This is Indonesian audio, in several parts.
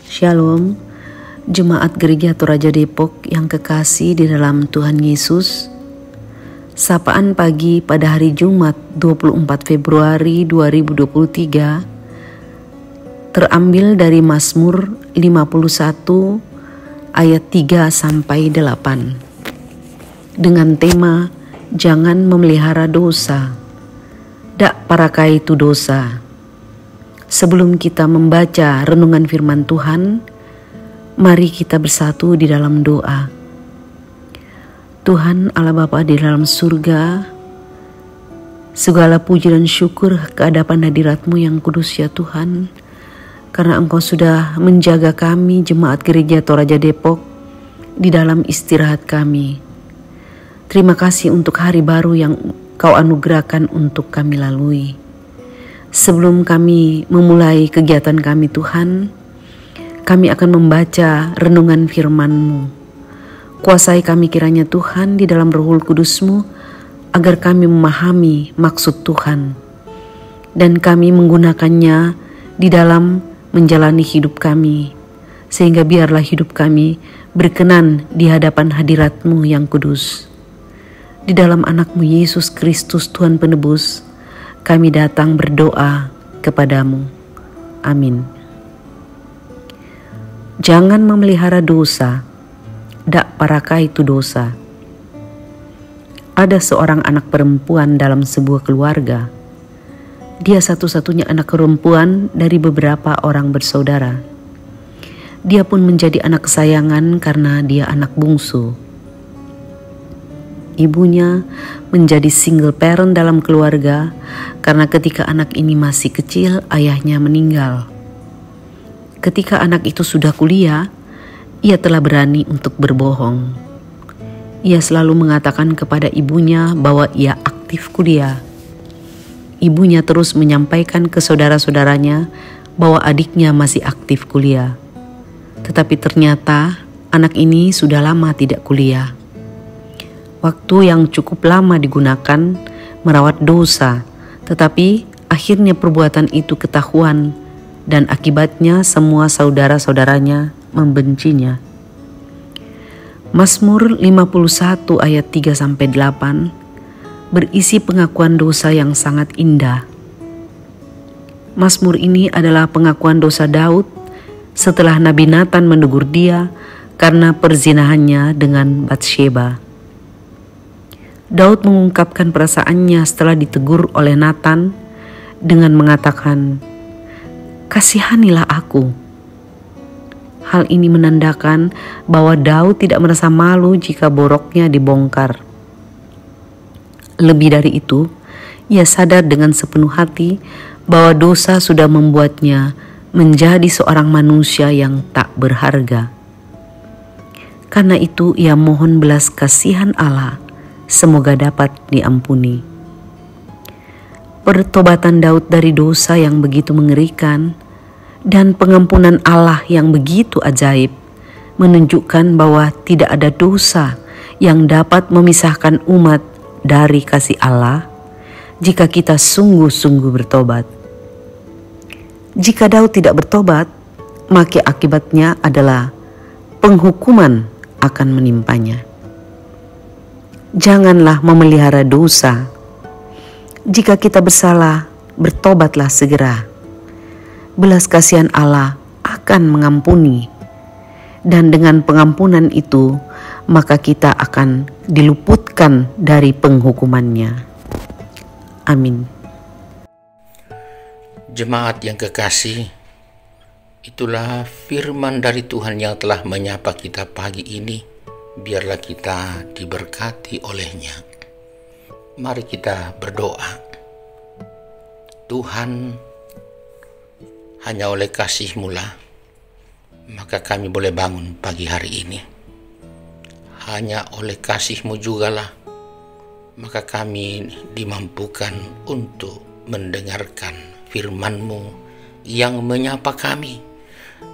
Shalom, Jemaat Gereja Toraja Depok yang kekasih di dalam Tuhan Yesus. Sapaan pagi pada hari Jumat 24 Februari 2023 terambil dari Mazmur 51 ayat 3-8 dengan tema Jangan memelihara dosa, dak parakai tu dosa. Sebelum kita membaca renungan firman Tuhan, mari kita bersatu di dalam doa. Tuhan Allah Bapa di dalam surga, segala puji dan syukur kehadapan hadirat-Mu yang kudus ya Tuhan, karena Engkau sudah menjaga kami Jemaat Gereja Toraja Depok di dalam istirahat kami. Terima kasih untuk hari baru yang Kau anugerahkan untuk kami lalui. Sebelum kami memulai kegiatan kami Tuhan, kami akan membaca renungan firman-Mu. Kuasai kami kiranya Tuhan di dalam Roh Kudus-Mu, agar kami memahami maksud Tuhan, dan kami menggunakannya di dalam menjalani hidup kami, sehingga biarlah hidup kami berkenan di hadapan hadirat-Mu yang kudus. Di dalam anak-Mu Yesus Kristus Tuhan Penebus, kami datang berdoa kepadamu. Amin. Jangan memelihara dosa, dak parakai tu dosa. Ada seorang anak perempuan dalam sebuah keluarga. Dia satu-satunya anak perempuan dari beberapa orang bersaudara. Dia pun menjadi anak kesayangan karena dia anak bungsu. Ibunya menjadi single parent dalam keluarga karena ketika anak ini masih kecil, ayahnya meninggal. Ketika anak itu sudah kuliah, ia telah berani untuk berbohong. Ia selalu mengatakan kepada ibunya bahwa ia aktif kuliah. Ibunya terus menyampaikan ke saudara-saudaranya bahwa adiknya masih aktif kuliah. Tetapi ternyata anak ini sudah lama tidak kuliah. Waktu yang cukup lama digunakan merawat dosa, tetapi akhirnya perbuatan itu ketahuan dan akibatnya semua saudara-saudaranya membencinya. Mazmur 51 ayat 3-8 berisi pengakuan dosa yang sangat indah. Mazmur ini adalah pengakuan dosa Daud setelah Nabi Nathan menegur dia karena perzinahannya dengan Batsheba. Daud mengungkapkan perasaannya setelah ditegur oleh Nathan dengan mengatakan, "Kasihanilah aku." Hal ini menandakan bahwa Daud tidak merasa malu jika boroknya dibongkar. Lebih dari itu, ia sadar dengan sepenuh hati bahwa dosa sudah membuatnya menjadi seorang manusia yang tak berharga. Karena itu, ia mohon belas kasihan Allah, semoga dapat diampuni. Pertobatan Daud dari dosa yang begitu mengerikan dan pengampunan Allah yang begitu ajaib menunjukkan bahwa tidak ada dosa yang dapat memisahkan umat dari kasih Allah jika kita sungguh-sungguh bertobat. Jika Daud tidak bertobat, maka akibatnya adalah penghukuman akan menimpanya. Janganlah memelihara dosa. Jika kita bersalah, bertobatlah segera. Belas kasihan Allah akan mengampuni, dan dengan pengampunan itu, maka kita akan diluputkan dari penghukumannya. Amin. Jemaat yang kekasih, itulah firman dari Tuhan yang telah menyapa kita pagi ini. Biarlah kita diberkati olehnya. Mari kita berdoa. Tuhan, hanya oleh kasih-Mu lah maka kami boleh bangun pagi hari ini. Hanya oleh kasih-Mu jugalah maka kami dimampukan untuk mendengarkan firman-Mu yang menyapa kami,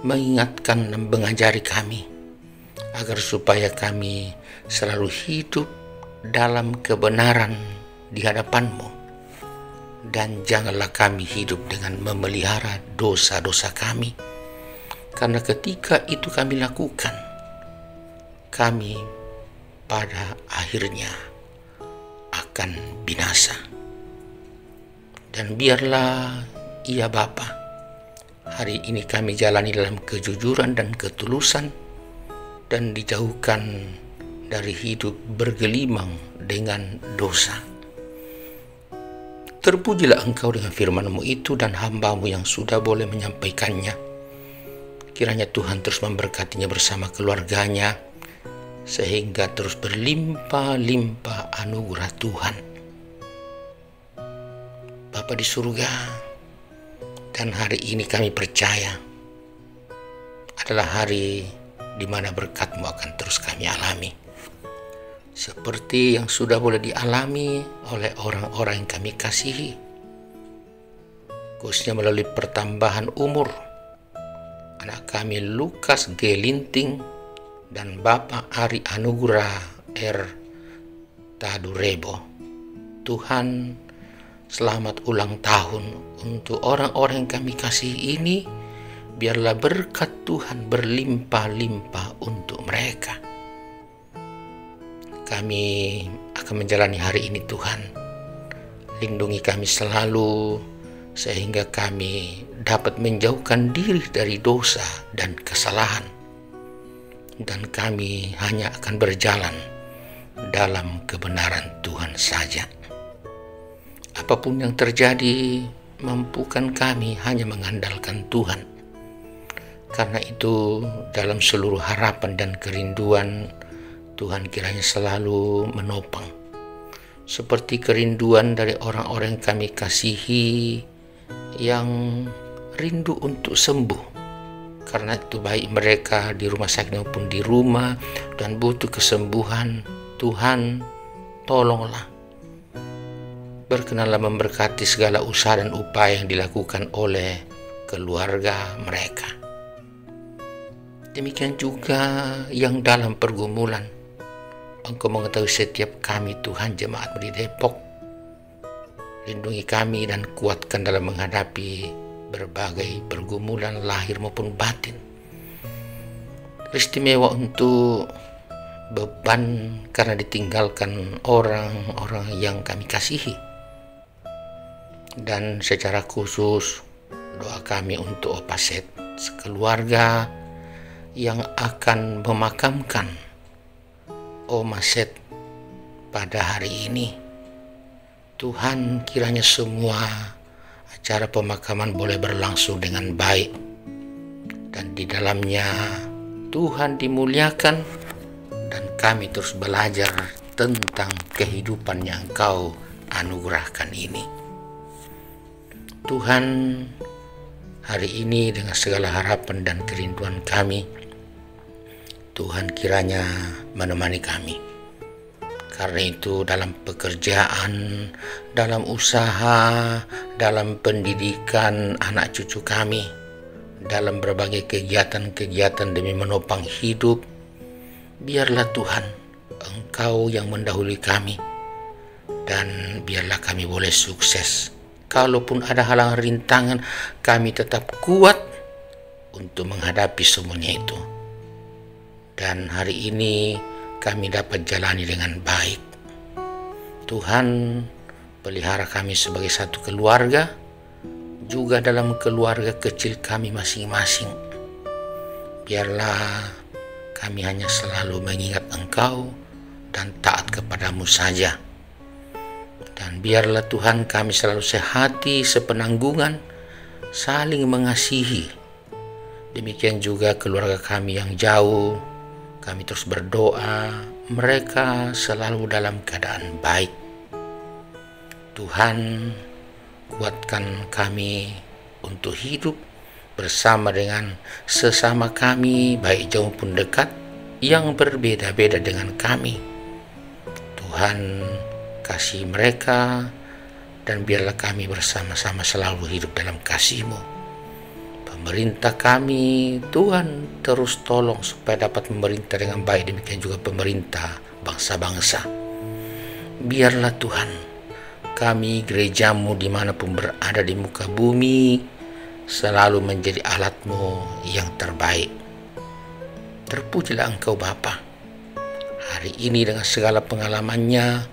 mengingatkan dan mengajari kami, agar supaya kami selalu hidup dalam kebenaran di hadapan-Mu. Dan janganlah kami hidup dengan memelihara dosa-dosa kami, Karena ketika itu kami lakukan, kami pada akhirnya akan binasa. Dan biarlah ya Bapa, hari ini kami jalani dalam kejujuran dan ketulusan, dan dijauhkan dari hidup bergelimang dengan dosa. Terpujilah Engkau dengan firman-Mu itu dan hamba-Mu yang sudah boleh menyampaikannya. Kiranya Tuhan terus memberkatinya bersama keluarganya, sehingga terus berlimpah-limpah anugerah Tuhan. Bapa di surga, dan hari ini kami percaya adalah hari di mana berkat-Mu akan terus kami alami, seperti yang sudah boleh dialami oleh orang-orang yang kami kasihi, khususnya melalui pertambahan umur anak kami Lukas G. Linting dan Bapak Ari Anugrah R. Tadurebo. Tuhan, selamat ulang tahun untuk orang-orang yang kami kasihi ini. Biarlah berkat Tuhan berlimpah-limpah untuk mereka. Kami akan menjalani hari ini Tuhan. Lindungi kami selalu, sehingga kami dapat menjauhkan diri dari dosa dan kesalahan. Dan kami hanya akan berjalan dalam kebenaran Tuhan saja. Apapun yang terjadi, mampukan kami hanya mengandalkan Tuhan. Karena itu, dalam seluruh harapan dan kerinduan, Tuhan kiranya selalu menopang. Seperti kerinduan dari orang-orang yang kami kasihi, yang rindu untuk sembuh. Karena itu baik mereka di rumah sakit maupun di rumah dan butuh kesembuhan, Tuhan tolonglah. Berkenanlah memberkati segala usaha dan upaya yang dilakukan oleh keluarga mereka. Demikian juga yang dalam pergumulan. Engkau mengetahui setiap kami Tuhan, jemaat di Depok. Lindungi kami dan kuatkan dalam menghadapi berbagai pergumulan lahir maupun batin. Istimewa untuk beban karena ditinggalkan orang-orang yang kami kasihi. Dan secara khusus doa kami untuk Opa Set sekeluarga yang akan memakamkan Oma Set pada hari ini. Tuhan, kiranya semua acara pemakaman boleh berlangsung dengan baik, dan di dalamnya Tuhan dimuliakan, dan kami terus belajar tentang kehidupan yang Engkau anugerahkan ini. Tuhan, hari ini dengan segala harapan dan kerinduan kami, Tuhan kiranya menemani kami. Karena itu dalam pekerjaan, dalam usaha, dalam pendidikan anak cucu kami, dalam berbagai kegiatan-kegiatan demi menopang hidup, biarlah Tuhan Engkau yang mendahului kami, dan biarlah kami boleh sukses. Kalaupun ada halangan rintangan, kami tetap kuat untuk menghadapi semuanya itu. Dan hari ini kami dapat jalani dengan baik. Tuhan, pelihara kami sebagai satu keluarga, juga dalam keluarga kecil kami masing-masing. Biarlah kami hanya selalu mengingat Engkau dan taat kepadamu saja. Dan biarlah Tuhan kami selalu sehati, sepenanggungan, saling mengasihi. Demikian juga keluarga kami yang jauh, kami terus berdoa, mereka selalu dalam keadaan baik. Tuhan, kuatkan kami untuk hidup bersama dengan sesama kami, baik jauh pun dekat, yang berbeda-beda dengan kami. Tuhan, kasih mereka, dan biarlah kami bersama-sama selalu hidup dalam kasih-Mu. Pemerintah kami, Tuhan terus tolong supaya dapat memerintah dengan baik, demikian juga pemerintah bangsa-bangsa. Biarlah Tuhan, kami gereja-Mu dimanapun berada di muka bumi, selalu menjadi alat-Mu yang terbaik. Terpujilah Engkau Bapa. Hari ini dengan segala pengalamannya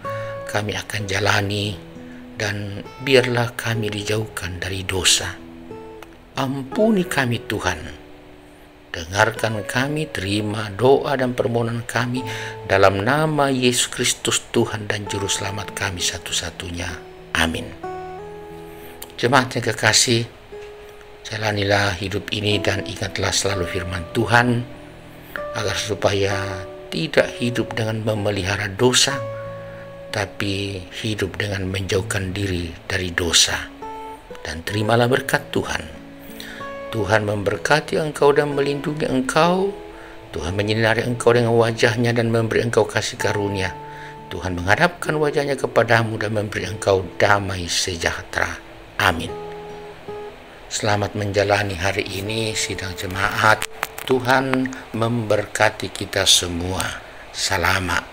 kami akan jalani, dan biarlah kami dijauhkan dari dosa. Ampuni kami Tuhan. Dengarkan kami, terima doa dan permohonan kami dalam nama Yesus Kristus Tuhan dan Juru Selamat kami satu-satunya. Amin. Jemaat yang kekasih, jalanilah hidup ini dan ingatlah selalu firman Tuhan, agar supaya tidak hidup dengan memelihara dosa, tapi hidup dengan menjauhkan diri dari dosa. Dan terimalah berkat Tuhan. Tuhan memberkati engkau dan melindungi engkau. Tuhan menyinari engkau dengan wajah-Nya dan memberi engkau kasih karunia. Tuhan menghadapkan wajah-Nya kepadamu dan memberi engkau damai sejahtera. Amin. Selamat menjalani hari ini sidang jemaat. Tuhan memberkati kita semua. Selamat.